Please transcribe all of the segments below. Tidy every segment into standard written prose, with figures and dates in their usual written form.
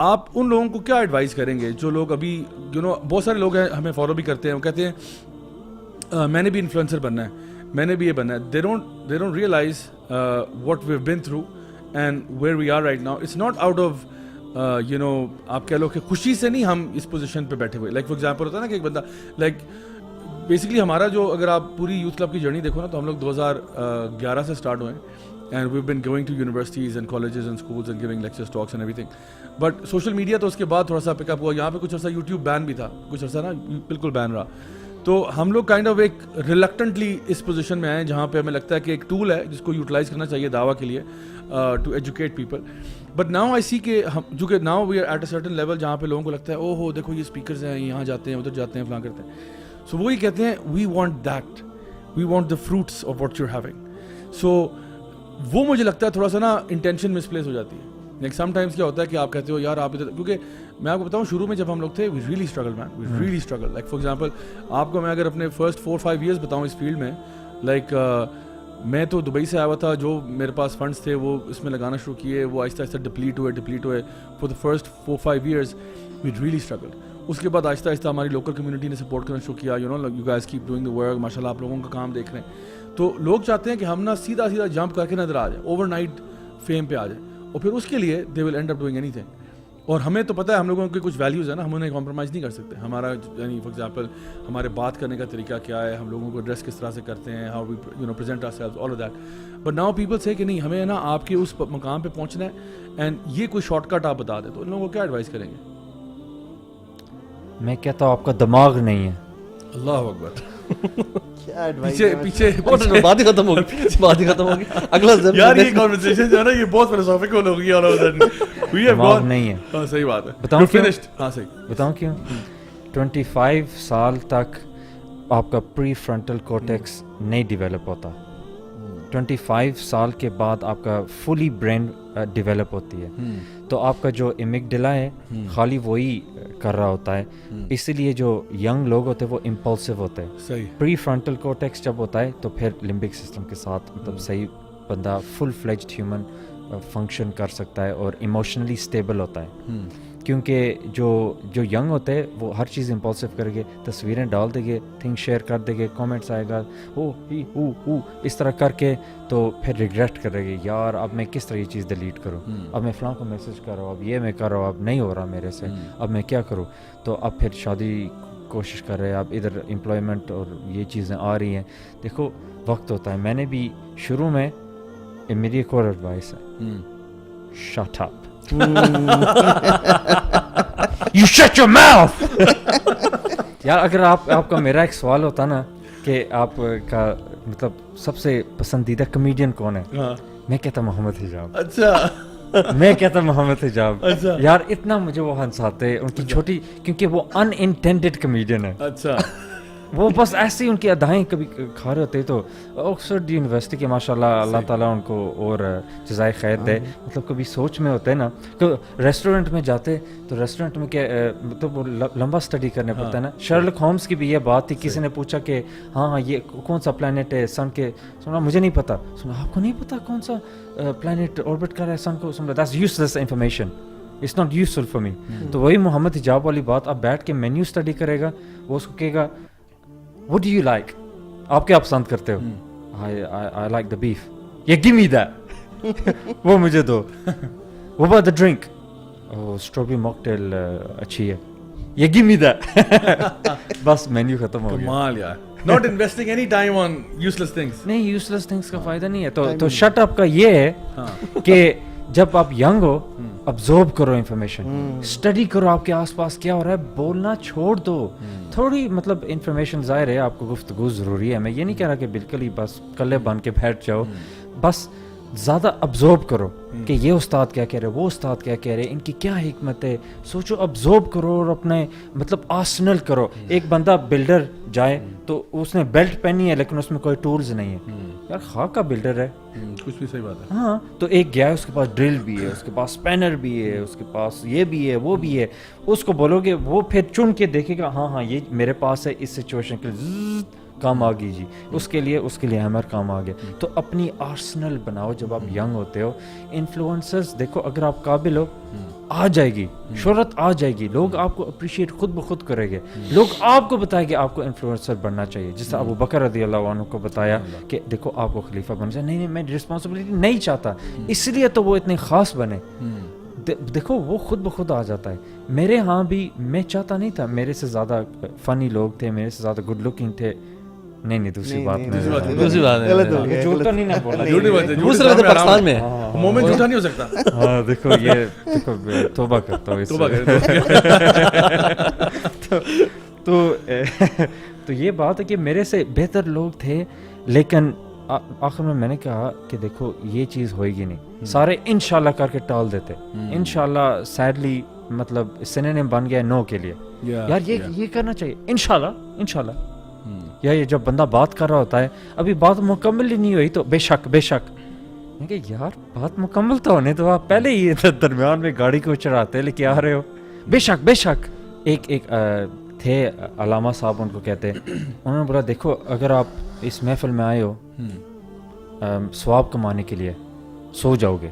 آپ ان لوگوں کو کیا ایڈوائز کریں گے جو لوگ ابھی بہت سارے لوگ ہیں ہمیں فالو بھی کرتے ہیں, وہ کہتے ہیں میں نے بھی انفلوئنسر بننا ہے, میں نے بھی یہ بننا ہے. They don't realise what we have been through and where we are right now. It's not out of آپ کہہ لو کہ خوشی سے نہیں ہم اس پوزیشن پہ بیٹھے ہوئے. لائک فار ایگزامپل ہوتا ہے نا کہ ایک بندہ لائک بیسکلی ہمارا جو, اگر آپ پوری یوتھ کلب کی جرنی دیکھو نا, تو ہم لوگ 2011 سے اسٹارٹ ہوئے and we've been going to universities and colleges and schools and giving lectures, talks and ایوری تھنگ. بٹ سوشل میڈیا تو اس کے بعد تھوڑا سا پک اپ ہوا. یہاں پہ کچھ عرصہ یوٹیوب بین بھی تھا, کچھ عرصہ نا بالکل بین رہا. تو ہم لوگ کائنڈ آف ایک ریلکٹنٹلی اس پوزیشن میں آئے جہاں پہ ہمیں لگتا ہے کہ ایک ٹول ہے جس کو یوٹیلائز کرنا چاہیے دعویٰ کے لیے, to educate people. But now I see کہ ہم جو کہ now we are at a certain level جہاں پہ لوگوں کو لگتا ہے او ہو دیکھو یہ اسپیکرز ہیں, یہاں جاتے ہیں ادھر جاتے ہیں فلاں کرتے ہیں. سو وہی کہتے ہیں we want that, we want the fruits of what you are having. So وہ مجھے لگتا ہے تھوڑا سا نا انٹینشن مس پلیس ہو جاتی ہے. لائک سم ٹائمس کیا ہوتا ہے کہ آپ کہتے ہو یار آپ ادھر, کیونکہ میں آپ کو بتاؤں شروع میں جب ہم لوگ تھے we really struggle man, we really struggle. Like for example آپ کو میں اگر اپنے فرسٹ 4-5 ایئرس بتاؤں اس فیلڈ میں, لائک میں تو دبئی سے آیا ہوا تھا, جو میرے پاس فنڈس تھے وہ اس میں لگانا شروع کیے, وہ آہستہ آہستہ ڈپلیٹ ہوئے. For the first 4-5 years we really struggle. اس کے بعد آہستہ آہستہ ہماری لوکل کمیونٹی نے سپورٹ کرنا شروع کیا. You guys keep doing the work, ماشاء اللہ آپ لوگوں کا کام دیکھ رہے ہیں. تو لوگ چاہتے ہیں کہ ہم نا سیدھا جمپ کر کے نظر آ جائیں, اوور نائٹ فیم پہ آ جائیں, اور پھر اس کے لیے they will end up doing اینی تھنگ. اور ہمیں تو پتہ ہے ہم لوگوں کی کچھ ویلیوز ہیں نا, ہم انہیں کمپرومائز نہیں کر سکتے. ہمارا یعنی فار ایگزامپل ہمارے بات کرنے کا طریقہ کیا ہے, ہم لوگوں کو ایڈریس کس طرح سے کرتے ہیں, how we present ourselves, all of that. But now people say کہ نہیں ہمیں نا آپ کے اس مقام پہ پہنچنا ہے اینڈ یہ کوئی شارٹ کٹ آپ بتا دیں, تو ان لوگوں کو کیا ایڈوائز کریں گے؟ میں کہتا ہوں آپ کا دماغ نہیں ہے. اللہ اکبر. پیچھے بات ہی ختم ہوگی. اگلا یار یہ کنورسیشن جو ہے نا یہ بہت فلسفیکل ہو گئی. دماغ نہیں ہے. ہاں صحیح بات ہے. بتاؤں کیوں؟ ہاں صحیح بتاؤں کیوں. 25 سال تک آپ کا پری فرنٹل کورٹیکس نہیں ڈیولپ ہوتا. 25 سال کے بعد آپ کا فلی برین ڈیولپ ہوتی ہے. تو آپ کا جو امیگڈلا ہے خالی وہی کر رہا ہوتا ہے. اسی لیے جو ینگ لوگ ہوتے ہیں وہ امپلسو ہوتے ہیں. پری فرنٹل کورٹیکس جب ہوتا ہے تو پھر لمبک سسٹم کے ساتھ مطلب صحیح بندہ فل فلیجڈ ہیومن فنکشن کر سکتا ہے اور ایموشنلی اسٹیبل ہوتا ہے. کیونکہ جو ینگ ہوتے ہیں وہ ہر چیز امپلسو کریں گے, تصویریں ڈال دیں گے, تھنگ شیئر کر دیں گے, کامنٹس آئے گا اس طرح کر کے, تو پھر ریگریٹ کرے گے یار اب میں کس طرح یہ چیز ڈیلیٹ کروں, اب میں فلاں کو میسج کر رہا ہوں, اب یہ میں کر رہا ہوں, اب نہیں ہو رہا میرے سے, اب میں کیا کروں. تو اب پھر شادی کوشش کر رہے ہیں, اب ادھر امپلائمنٹ اور یہ چیزیں آ رہی ہیں. دیکھو وقت ہوتا ہے. میں نے بھی شروع میں میری ایک اور ایڈوائس ہے, shut up. You shut your mouth. یار اگر آپ کا میرا ایک سوال ہوتا نا کہ آپ کا مطلب سب سے پسندیدہ کمیڈین کون ہے, میں کہتا محمد حجاب. اچھا میں کہتا محمد حجاب. یار اتنا مجھے وہ ہنساتے ان کی چھوٹی, کیونکہ وہ ان انٹینڈیڈ کمیڈین ہے. اچھا وہ بس ایسے ہی ان کی ادائیں کبھی کھا رہے ہوتے. تو آکسفورڈ یونیورسسٹی کے ماشاء اللہ اللہ تعالیٰ ان کو اور جزائے خیر دے, مطلب کبھی سوچ میں ہوتے ہیں نا کہ ریسٹورنٹ میں جاتے تو ریسٹورنٹ میں کیا مطلب وہ لمبا اسٹڈی کرنے پڑتا ہے نا. شرلک ہومز کی بھی یہ بات تھی, کسی نے پوچھا کہ ہاں یہ کون سا پلانٹ ہے سن کے, سنا مجھے نہیں پتا. سنا آپ کو نہیں پتا کون سا پلانٹ آربٹ کر رہا ہے سن کو, سنا that's useless information, it's not useful for me. تو وہی محمد حجاب والی بات, آپ بیٹھ کے مینیو اسٹڈی کرے گا, وہ اس کو کہے گا what do you like, آپ کیا پسند کرتے ہو, I like the beef, yeah give me that. وہ مجھے دو. what about the drink, oh strawberry mocktail اچھی ہے, yeah give me that. بس مینیو ختم ہو گیا. کمال یار. not investing any time on useless things. نہیں useless things کا فائدہ نہیں ہے. تو shut up کا یہ ہے کہ جب آپ ینگ ہو ابزورب کرو انفارمیشن, اسٹڈی کرو آپ کے آس پاس کیا ہو رہا ہے, بولنا چھوڑ دو. تھوڑی مطلب انفارمیشن ظاہر ہے آپ کو گفتگو ضروری ہے, میں یہ نہیں کہہ رہا کہ بالکل ہی بس کلے بن کے بیٹھ جاؤ, بس زیادہ ابزورب کرو کہ یہ استاد کیا کہہ رہے, وہ استاد کیا کہہ رہے, ان کی کیا حکمت ہے, سوچو, ابزورب کرو اور اپنے مطلب آرسنل کرو. ایک بندہ بلڈر جائے تو اس نے بیلٹ پہنی ہے لیکن اس میں کوئی ٹولز نہیں ہے, یار خاک کا بلڈر ہے, کچھ بھی صحیح بات ہے. ہاں تو ایک گیا ہے اس کے پاس ڈرل بھی ہے, اس کے پاس اسپینر بھی ہے, اس کے پاس یہ بھی ہے وہ بھی ہے, اس کو بولو گے وہ پھر چن کے دیکھے گا ہاں یہ میرے پاس ہے اس سچویشن کے لیے, کام آ گئی جی, اس کے لیے ہیمر کام آ گیا. تو اپنی آرسنل بناؤ جب آپ ینگ ہوتے ہو. انفلوئنسرز دیکھو اگر آپ قابل ہو آ جائے گی, شہرت آ جائے گی, لوگ آپ کو اپریشیٹ خود بخود کریں گے, لوگ آپ کو بتائیں گے آپ کو انفلوئنسر بننا چاہیے. جس طرح ابو بکر رضی اللہ عنہ کو بتایا کہ دیکھو آپ کو خلیفہ بننا چاہیے, نہیں میں رسپانسبلٹی نہیں چاہتا, اس لیے تو وہ اتنے خاص بنے. دیکھو وہ خود بخود آ جاتا ہے. میرے ہاں بھی میں چاہتا نہیں تھا, میرے سے زیادہ فنی لوگ تھے, میرے سے زیادہ گڈ لکنگ تھے. نہیں دوسری بات دوسری بات ہے, جھوٹ تو نہیں نہ بولا, جھوٹی بات ہے, دوسرے بات پاکستان میں مومن جھوٹا نہیں ہو سکتا. ہاں دیکھو یہ دیکھو توبہ کرتا ہوں اس تو یہ بات ہے کہ میرے سے بہتر لوگ تھے, لیکن آخر میں نے کہا کہ دیکھو یہ چیز ہوئے گی نہیں. سارے انشاءاللہ کر کے ٹال دیتے, انشاءاللہ سیڈلی مطلب سینونیم بن گیا نو کے لیے. یار یہ کرنا چاہیے انشاءاللہ. یا یہ جب بندہ بات کر رہا ہوتا ہے, ابھی بات مکمل ہی نہیں ہوئی تو بے شک کہ یار بات مکمل تو ہونے تو آپ پہلے ہی درمیان میں گاڑی کو چڑھاتے لے کے آ رہے ہو. بے شک ایک تھے علامہ صاحب ان کو کہتے, انہوں نے بولا دیکھو اگر آپ اس محفل میں آئے ہو ثواب کمانے کے لیے سو جاؤ گے,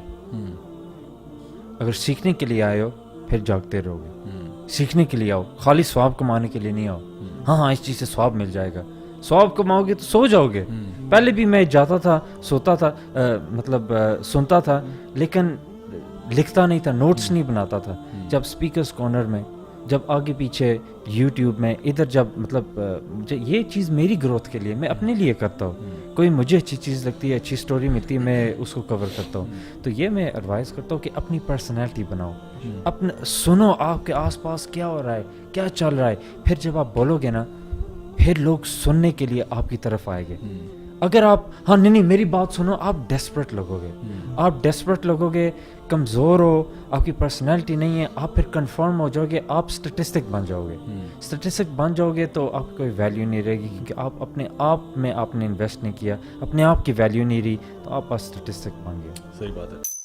اگر سیکھنے کے لیے آئے ہو پھر جاگتے رہو گے. سیکھنے کے لیے آؤ, خالی ثواب کمانے کے لیے نہیں آؤ. ہاں اس چیز سے ثواب مل جائے گا, ثواب کماؤ گے تو سو جاؤ گے. پہلے بھی میں جاتا تھا, سوتا تھا, مطلب سنتا تھا, لیکن لکھتا نہیں تھا, نوٹس نہیں بناتا تھا. جب اسپیکرز کارنر میں, جب آگے پیچھے یوٹیوب میں, ادھر جب مطلب یہ چیز میری گروتھ کے لیے, میں اپنے لیے کرتا ہوں. کوئی مجھے اچھی چیز لگتی ہے, اچھی سٹوری ملتی ہے, میں اس کو کور کرتا ہوں. تو یہ میں ایڈوائز کرتا ہوں کہ اپنی پرسنالٹی بناؤ, اپنا سنو آپ کے آس پاس کیا ہو رہا ہے, کیا چل رہا ہے. پھر جب آپ بولو گے نا, پھر لوگ سننے کے لیے آپ کی طرف آئے گے. اگر آپ ہاں نہیں میری بات سنو, آپ ڈیسپریٹ لگو گے, کمزور ہو, آپ کی پرسنالٹی نہیں ہے, آپ پھر کنفرم ہو جاؤ گے, آپ اسٹیٹسٹک بن جاؤ گے. تو آپ کوئی ویلیو نہیں رہے گی, کیونکہ آپ اپنے آپ میں آپ نے انویسٹ نہیں کیا, اپنے آپ کی ویلیو نہیں رہی, تو آپ اسٹیٹسٹک بن گئے. صحیح بات ہے.